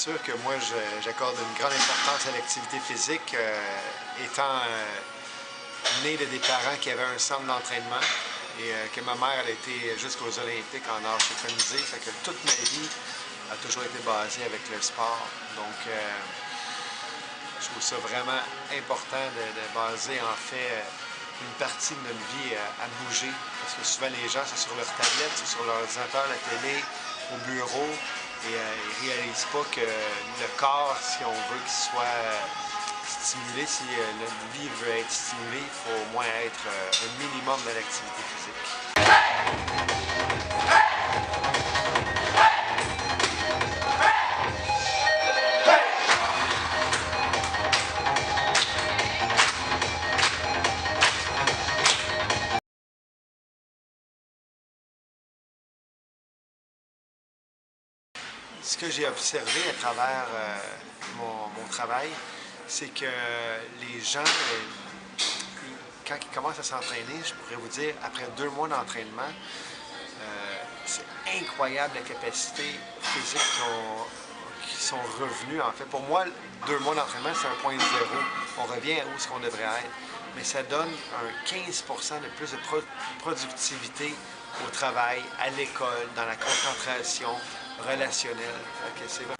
sûr que moi, j'accorde une grande importance à l'activité physique, étant né de des parents qui avaient un centre d'entraînement et que ma mère elle a été jusqu'aux Olympiques en art synchronisé. Fait que toute ma vie a toujours été basée avec le sport. Donc, je trouve ça vraiment important de baser en fait une partie de notre vie à bouger. Parce que souvent les gens, c'est sur leur tablette, c'est sur leur ordinateur, la télé, au bureau. Et ils ne réalisent pas que le corps, si on veut qu'il soit stimulé, si notre vie veut être stimulée, il faut au moins être un minimum de l'activité physique. Ce que j'ai observé à travers mon travail, c'est que les gens, quand ils commencent à s'entraîner, je pourrais vous dire, après 2 mois d'entraînement, c'est incroyable la capacité physique qui sont revenus. En fait, pour moi, 2 mois d'entraînement, c'est un point zéro. On revient à où ce qu'on devrait être. Mais ça donne un 15% de plus de productivité au travail, à l'école, dans la concentration relationnelle. C'est vraiment...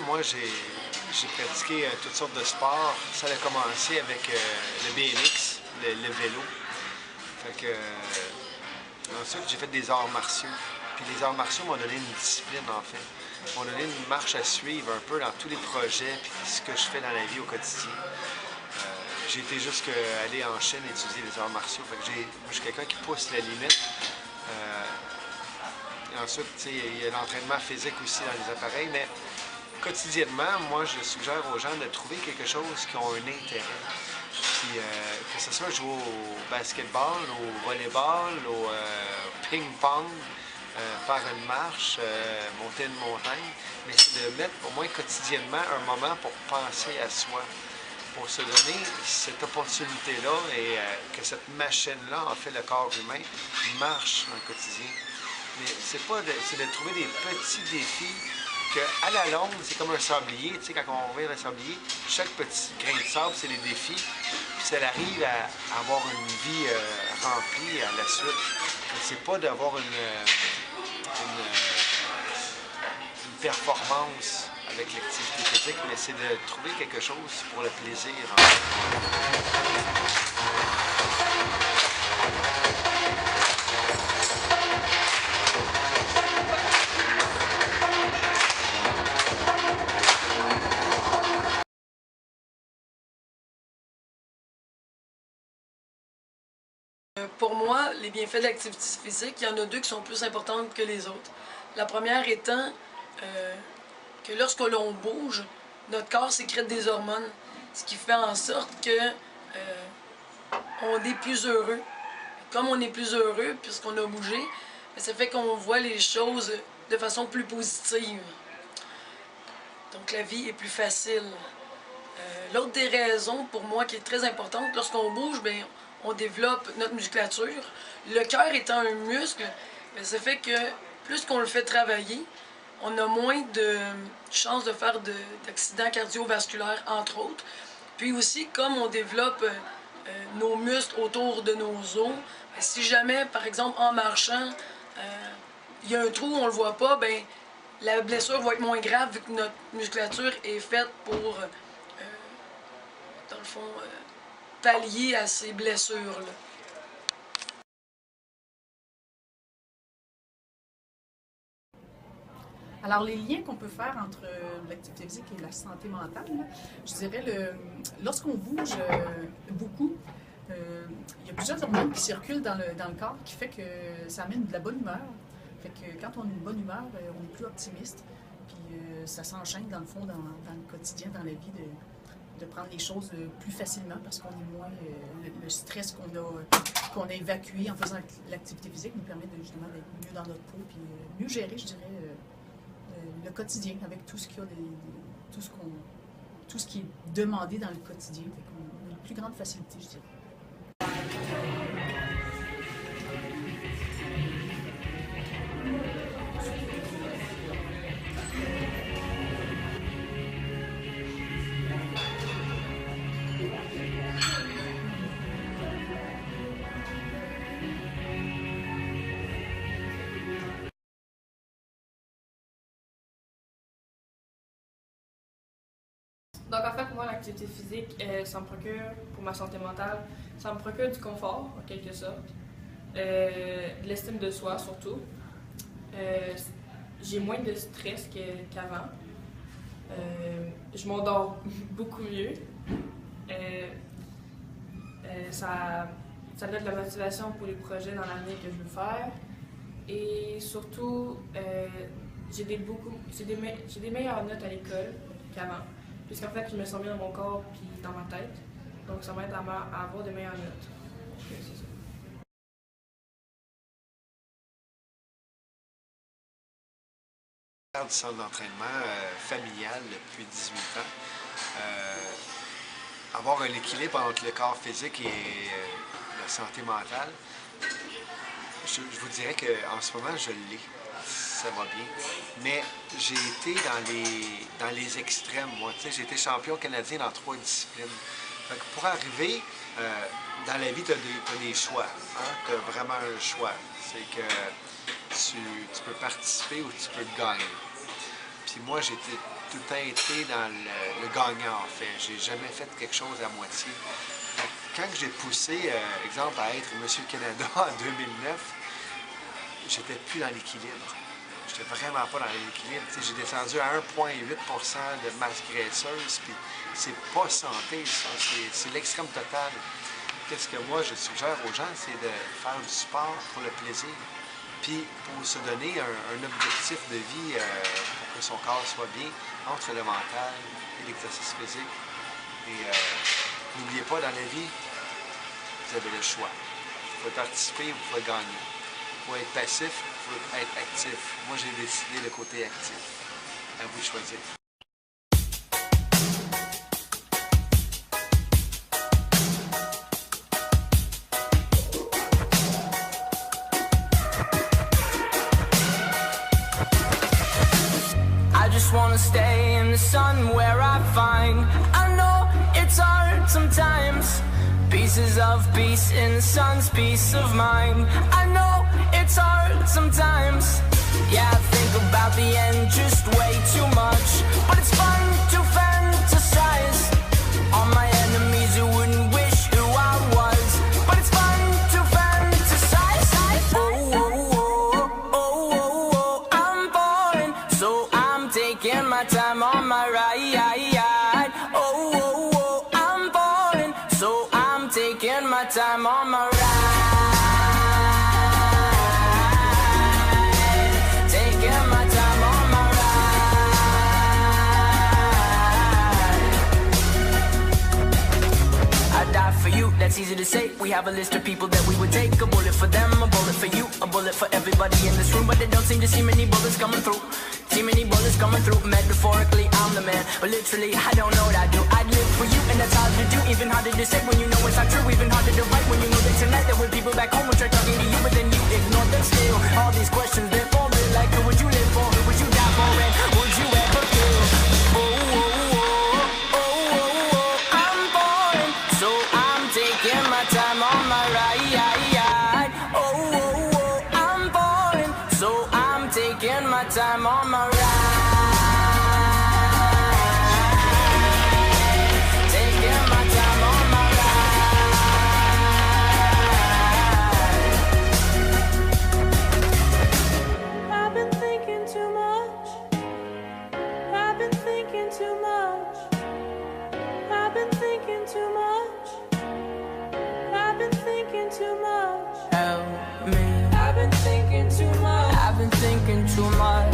Moi, j'ai pratiqué toutes sortes de sports. Ça a commencé avec le BMX, le vélo. Fait que, ensuite, j'ai fait des arts martiaux. Puis les arts martiaux m'ont donné une discipline, en fait. M'ont donné une marche à suivre un peu dans tous les projets puis ce que je fais dans la vie au quotidien. J'ai été jusqu'à aller en Chine étudier les arts martiaux. Fait que moi, je suis quelqu'un qui pousse la limite. Ensuite, il y a l'entraînement physique aussi dans les appareils, mais quotidiennement, moi, je suggère aux gens de trouver quelque chose qui a un intérêt. Puis, que ce soit jouer au basketball, au volleyball, au ping-pong, faire une marche, monter une montagne, mais c'est de mettre au moins quotidiennement un moment pour penser à soi, pour se donner cette opportunité-là et que cette machine-là, en fait, le corps humain, marche dans le quotidien. Mais c'est de trouver des petits défis qu'à la longue, c'est comme un sablier. Tu sais, quand on revient un sablier, chaque petit grain de sable, c'est des défis. Puis ça arrive à avoir une vie remplie à la suite. C'est pas d'avoir une performance avec l'activité physique, mais c'est de trouver quelque chose pour le plaisir. Pour moi, les bienfaits de l'activité physique, il y en a 2 qui sont plus importantes que les autres. La première étant que lorsque l'on bouge, notre corps sécrète des hormones, ce qui fait en sorte que on est plus heureux. Comme on est plus heureux, puisqu'on a bougé, ça fait qu'on voit les choses de façon plus positive. Donc la vie est plus facile. L'autre des raisons, pour moi, qui est très importante, lorsqu'on bouge, bien, on développe notre musculature. Le cœur étant un muscle, bien, ça fait que plus qu'on le fait travailler, on a moins de chances de faire d'accidents cardiovasculaires, entre autres. Puis aussi, comme on développe nos muscles autour de nos os, bien, si jamais, par exemple, en marchant, il y a un trou, on ne le voit pas, bien, la blessure va être moins grave vu que notre musculature est faite pour, dans le fond, pallier à ces blessures-là. Alors, les liens qu'on peut faire entre l'activité physique et la santé mentale, là, je dirais, lorsqu'on bouge beaucoup, il y a plusieurs hormones qui circulent dans le corps qui fait que ça amène de la bonne humeur. Fait que quand on a une bonne humeur, on est plus optimiste. Puis ça s'enchaîne dans le fond, dans le quotidien, dans la vie de de prendre les choses plus facilement parce qu'on est moins... le stress qu'on a évacué en faisant l'activité physique nous permet justement d'être mieux dans notre peau puis mieux gérer, je dirais, le quotidien avec tout ce qu'il y a, tout ce qui est demandé dans le quotidien. Fait qu'on a une plus grande facilité, je dirais. Donc en fait, moi, l'activité physique, ça me procure, pour ma santé mentale, ça me procure du confort, en quelque sorte, de l'estime de soi surtout. J'ai moins de stress qu'avant. Je m'endors beaucoup mieux. Ça donne de la motivation pour les projets dans l'avenir que je veux faire. Et surtout, j'ai des meilleures notes à l'école qu'avant. Puisqu'en fait, je me sens bien dans mon corps et dans ma tête. Donc, ça m'aide à avoir de meilleures notes. C'est ça. Du centre d'entraînement familial depuis 18 ans. Avoir un équilibre entre le corps physique et la santé mentale, je vous dirais qu'en ce moment, je l'ai. Ça va bien. Mais j'ai été dans les extrêmes, moi. J'ai été champion canadien dans 3 disciplines. Fait que pour arriver, dans la vie, tu as des choix. Hein? Tu as vraiment un choix. C'est que tu peux participer ou tu peux gagner. Puis moi, j'ai tout le temps été dans le gagnant, en fait. J'ai jamais fait quelque chose à moitié. Fait que quand j'ai poussé, exemple, à être Monsieur Canada en 2009, j'étais plus dans l'équilibre. J'étais vraiment pas dans l'équilibre. J'ai descendu à 1,8 % de masse graisseuse, puis c'est pas santé, ça. C'est l'extrême total. Qu'est-ce que moi, je suggère aux gens, c'est de faire du sport pour le plaisir, puis pour se donner un objectif de vie pour que son corps soit bien entre le mental et l'exercice physique. Et n'oubliez pas, dans la vie, vous avez le choix. Vous pouvez participer, vous pouvez gagner. Vous pouvez être passif, vous pouvez être actif. Moi, j'ai décidé le côté actif. À vous de choisir. I just wanna stay in the sun where I find I know it's hard sometimes. Pieces of peace in the sun's peace of mind. I know it's hard sometimes. Yeah, I think about the end just way too much. But it's fun to fantasize on my enemies who wouldn't wish who I was. But it's fun to fantasize. Oh, oh, oh, oh, oh, oh, I'm falling, so I'm taking my time on my ride. Oh, oh, oh, I'm falling, so I'm taking my time on my ride. Taking my time on my ride. I die for you, that's easy to say. We have a list of people that we would take. A bullet for them, a bullet for you, a bullet for everybody in this room. But they don't seem to see many bullets coming through. See many bullets coming through. Metaphorically, I'm the man, but literally, I don't know what I do. I'd live for you, and that's hard to do. Even harder to say when you know it's not true. Even harder to write when you know that tonight there were people back home who tried talking to you, but then you ignored them still. All these questions, they're for real. Like, who would you live for? Who would you die for? And would you ever kill? Oh, oh, oh, oh, oh, oh, I'm falling, so I'm taking my time on my ride. Oh, oh, oh, I'm falling, so I'm taking my time on my ride. Taking my time on my ride. I've been thinking too much. I've been thinking too much. I've been thinking too much. I've been thinking too much. Help me. I've been thinking too much. I've been thinking too much.